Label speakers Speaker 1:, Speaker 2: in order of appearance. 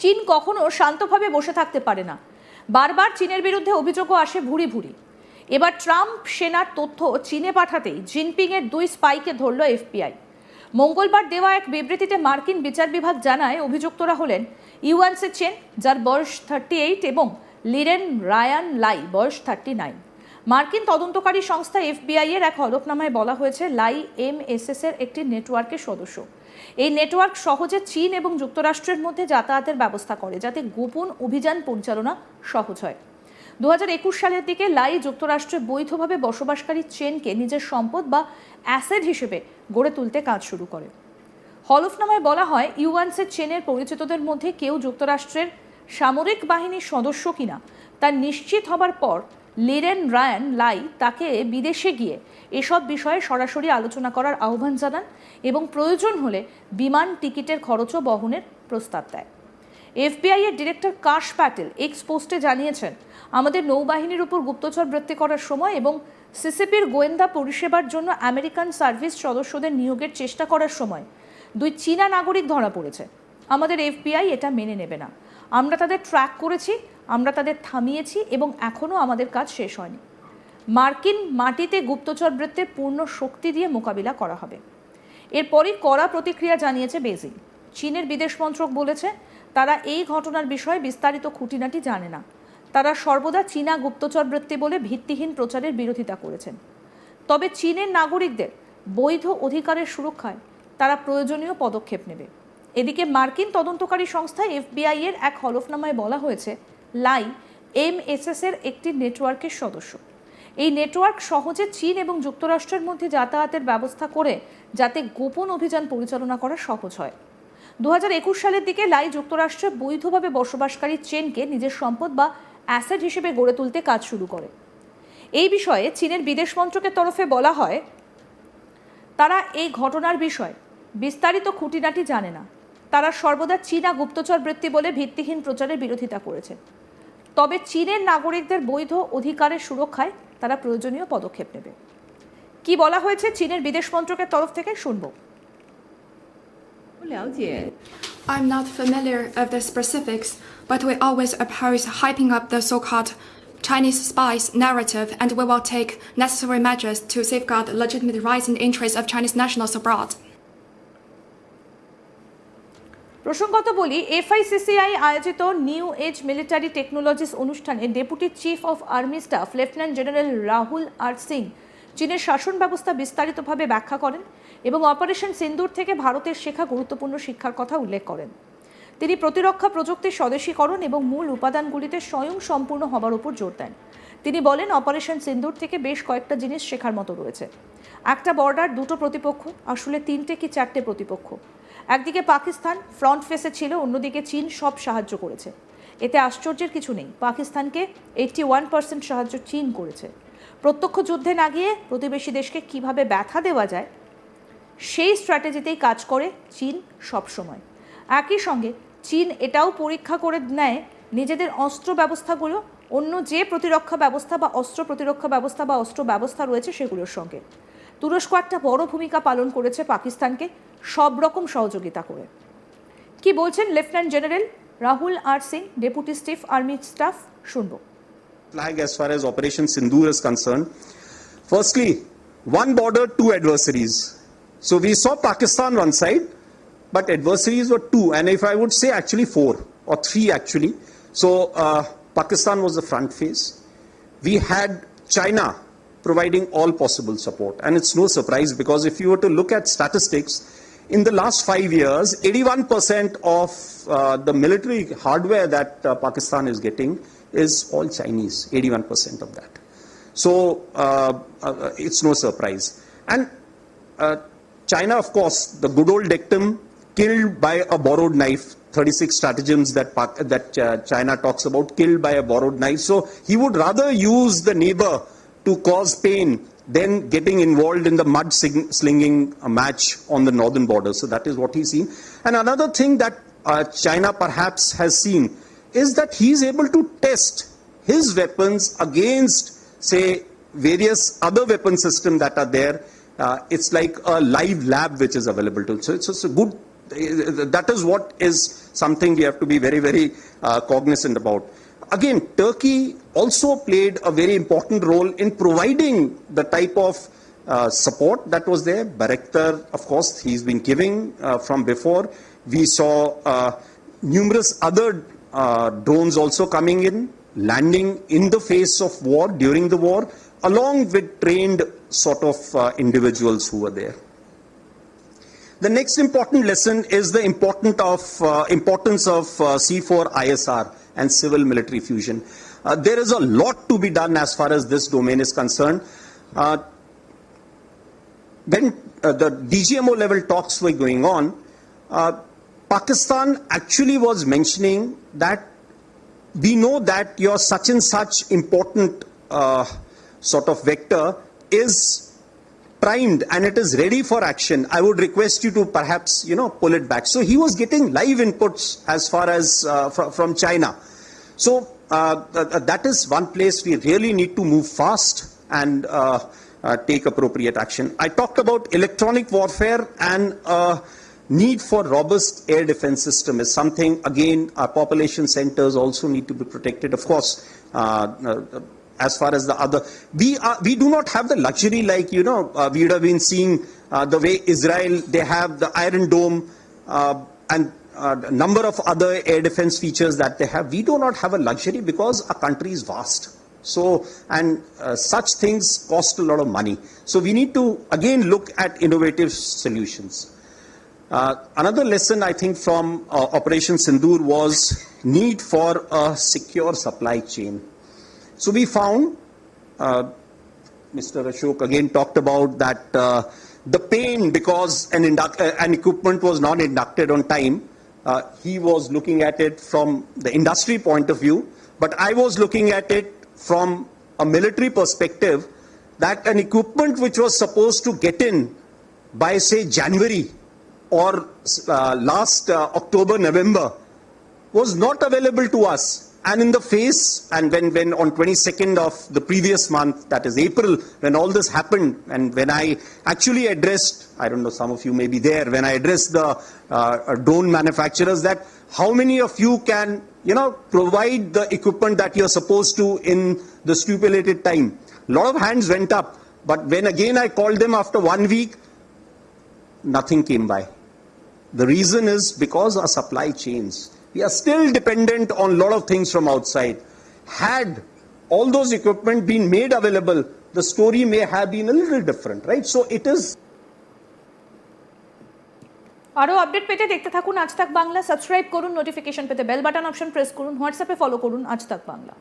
Speaker 1: চীন কখনো শান্তভাবে বসে থাকতে পারে না। বারবার চীনের বিরুদ্ধে অভিযোগও আসে ভুরি ভুরি। এবার ট্রাম্প সেনার তথ্য চীনে পাঠাতেই জিনপিংয়ের 2 স্পাইকে ধরল এফবিআই। মঙ্গলবার দেওয়া এক বিবৃতিতে মার্কিন বিচার বিভাগ জানায় অভিযুক্তরা হলেন ইউয়ানসে চেন, যার বয়স 38, এবং লিরেন রায়ান লাই, বয়স 39। মার্কিন তদন্তকারী সংস্থা এফবিআই এর এক হলফনামায় বলা হয়েছে লাই এমএসএস এর একটি নেটওয়ার্কের সদস্য। এই নেটওয়ার্ক সহজে চীন এবং যুক্তরাষ্ট্রের মধ্যে যাতায়াতের ব্যবস্থা করে, যাতে গোপন অভিযান পরিচালনা সহজ হয়। 2021 সালের দিকে লাই যুক্তরাষ্ট্রে বৈধভাবে বসবাসকারী চেনকে নিজের সম্পদ বা অ্যাসেট হিসেবে গড়ে তুলতে কাজ শুরু করে। হলফনামায় বলা হয় ইউয়ানসে চেনের পরিচিতদের মধ্যে কেউ যুক্তরাষ্ট্রের সামরিক বাহিনীর সদস্য কিনা তা নিশ্চিত হবার পর লিরেন রায়ান লাই তাকে বিদেশে গিয়ে এসব বিষয়ে সরাসরি আলোচনা করার আহ্বান জানান এবং প্রয়োজন হলে বিমান টিকিটের খরচও বহনের প্রস্তাব দেয়। এফবিআই এর ডিরেক্টর কাশ প্যাটেল এক্স পোস্টে জানিয়েছেন, আমাদের নৌবাহিনীর উপর গুপ্তচর বৃত্তি করার সময় এবং সিসিপির গোয়েন্দা পরিষেবার জন্য আমেরিকান সার্ভিস সদস্যদের নিয়োগের চেষ্টা করার সময় 2 চীনা নাগরিক ধরা পড়েছে। আমাদের এফবিআই এটা মেনে নেবে না। আমরা তাদের ট্র্যাক করেছি, আমরা তাদের থামিয়েছি এবং এখনও আমাদের কাজ শেষ হয়নি। মার্কিন মাটিতে গুপ্তচর বৃত্তির পূর্ণ শক্তি দিয়ে মোকাবিলা করা হবে। এরপরই কড়া প্রতিক্রিয়া জানিয়েছে বেজিং। চীনের বিদেশ মন্ত্রক বলেছে তারা এই ঘটনার বিষয়ে বিস্তারিত খুঁটিনাটি জানে না। তারা সর্বদা চীনা গুপ্তচর বৃত্তি বলে ভিত্তিহীন প্রচারের বিরোধিতা করেছেন। তবে চীনের নাগরিকদের বৈধ অধিকারের সুরক্ষায় তারা প্রয়োজনীয় পদক্ষেপ নেবে। এদিকে মার্কিন তদন্তকারী সংস্থা এফবিআই এর এক হলফনামায় বলা হয়েছে লাই এমএসএস এর একটি নেটওয়ার্কের সদস্য। এই নেটওয়ার্ক সহজে চীন এবং যুক্তরাষ্ট্রের মধ্যে যাতায়াতের ব্যবস্থা করে, যাতে গোপন অভিযান পরিচালনা করা সহজ হয়। 2021 সালের দিকে লাই যুক্তরাষ্ট্রে বৈধভাবে বসবাসকারী চেনকে নিজের সম্পদ বা অ্যাসেট হিসেবে গড়ে তুলতে কাজ শুরু করে। এই বিষয়ে চীনের বিদেশ মন্ত্রকের তরফে বলা হয় তারা এই ঘটনার বিষয়ে বিস্তারিত খুঁটিনাটি জানে না। তারা সর্বদা চীনা গুপ্তচর বৃত্তি বলে ভিত্তিহীন প্রচারের বিরোধিতা করেছে। তবে চীনের নাগরিকদের বৈধ অধিকারের সুরক্ষায় তারা প্রয়োজনীয় পদক্ষেপ নেবে। কি বলা হয়েছে চীনের বিদেশ মন্ত্রকের তরফ থেকে শুনবো।
Speaker 2: I'm not familiar of the specifics, but we always oppose hyping up the so-called Chinese spies narrative, and we will take necessary measures to safeguard the legitimate rights and interests of Chinese nationals abroad.
Speaker 1: প্রসঙ্গত বলি, FICCI আয়োজিত new age military technologies অনুষ্ঠানে deputy chief of army staff lieutenant general Rahul R Singh চীনের শাসন ব্যবস্থা বিস্তারিতভাবে ব্যাখ্যা করেন এবং অপারেশন সিন্দুর থেকে ভারতের শেখা গুরুত্বপূর্ণ শিক্ষার কথা উল্লেখ করেন। তিনি প্রতিরক্ষা প্রযুক্তির স্বদেশীকরণ এবং মূল উপাদানগুলিতে স্বয়ং সম্পূর্ণ হবার উপর জোর দেন। তিনি বলেন অপারেশন সিন্দুর থেকে বেশ কয়েকটা জিনিস শেখার মতো রয়েছে। একটা বর্ডার, 2টো প্রতিপক্ষ, আসলে 3টে কি 4টে প্রতিপক্ষ। একদিকে পাকিস্তান ফ্রন্ট ফেসে ছিল, অন্যদিকে চীন সব সাহায্য করেছে। এতে আশ্চর্যের কিছু নেই। পাকিস্তানকে 81% সাহায্য চীন করেছে। প্রত্যক্ষ যুদ্ধে না গিয়ে প্রতিবেশী দেশকে কিভাবে ব্যথা দেওয়া যায় সেই স্ট্র্যাটেজিতেই কাজ করে চীন সবসময়। একই সঙ্গে চীন এটাও পরীক্ষা করে নেয় নিজেদের অস্ত্র ব্যবস্থাগুলো অন্য যে প্রতিরক্ষা ব্যবস্থা বা অস্ত্র প্রতিরক্ষা ব্যবস্থা বা অস্ত্র ব্যবস্থা রয়েছে সেগুলোর সঙ্গে। তুরস্ক একটা বড় ভূমিকা পালন করেছে পাকিস্তানকে সব রকম সহযোগিতা করে। কি বলছেন lieutenant general Rahul R Singh, deputy chief army staff, শুনবো।
Speaker 3: Flag as far as Operation Sindoor is concerned. Firstly, one border, 2 adversaries. So we saw Pakistan one side, but adversaries were 2, and if I would say actually 4 or 3 actually. So Pakistan was the front face. We had China providing all possible support, and it's no surprise because if you were to look at statistics, in the last 5 years, 81% of the military hardware that Pakistan is getting is all Chinese, 81% of that. So it's no surprise. And China, of course, the good old dictum, killed by a borrowed knife, 36 stratagems that China talks about, killed by a borrowed knife. So he would rather use the neighbor to cause pain than getting involved in the mud-slinging match on the northern border. So that is what he's seen. And another thing that China perhaps has seen is that he's able to test his weapons against, say, various other weapon systems that are there. It's like a live lab which is available to him. So it's a good that is what is something we have to be very, very cognizant about. Again, Turkey also played a very important role in providing the type of support that was there. Bayraktar, of course, he's been giving from before. We saw numerous other drones also coming in, landing in the face of war, during the war, along with trained sort of individuals who were there. The next important lesson is the importance of C4ISR and civil military fusion. There is a lot to be done as far as this domain is concerned. When the DGMO level talks were going on, Pakistan actually was mentioning that we know that your such and such important sort of vector is primed and it is ready for action. I would request you to perhaps, pull it back. So he was getting live inputs as far as from China. So that is one place we really need to move fast and take appropriate action. I talked about electronic warfare, and need for robust air defense system is something, again, our population centers also need to be protected. Of course, as far as the other, we do not have the luxury like, we would have been seeing the way Israel, they have the Iron Dome and a number of other air defense features that they have. We do not have a luxury because our country is vast. So, and such things cost a lot of money. So we need to, again, look at innovative solutions. Another lesson, I think, from Operation Sindoor was need for a secure supply chain. So we found, Mr. Ashok again talked about that the pain because an equipment was not inducted on time. He was looking at it from the industry point of view, but I was looking at it from a military perspective, that an equipment which was supposed to get in by, say, January or last October, November, was not available to us. And in the face, and when on 22nd of the previous month, that is April, when all this happened, and when I actually addressed, I don't know, some of you may be there, when I addressed the drone manufacturers, that how many of you can, provide the equipment that you're supposed to in the stipulated time. A lot of hands went up, but when again I called them after 1 week, nothing came by. The reason is because our supply chains. We are still dependent on a lot of things from outside. Had all those equipment been made available, the story may have been a little different, right? So it is.
Speaker 1: আরো update পেতে দেখতে থাকুন আজ তাক Bangla. Subscribe করুন, notification পেতে bell button option press করুন, হোয়াটসঅ্যাপে ফলো করুন আজ তাক বাংলা।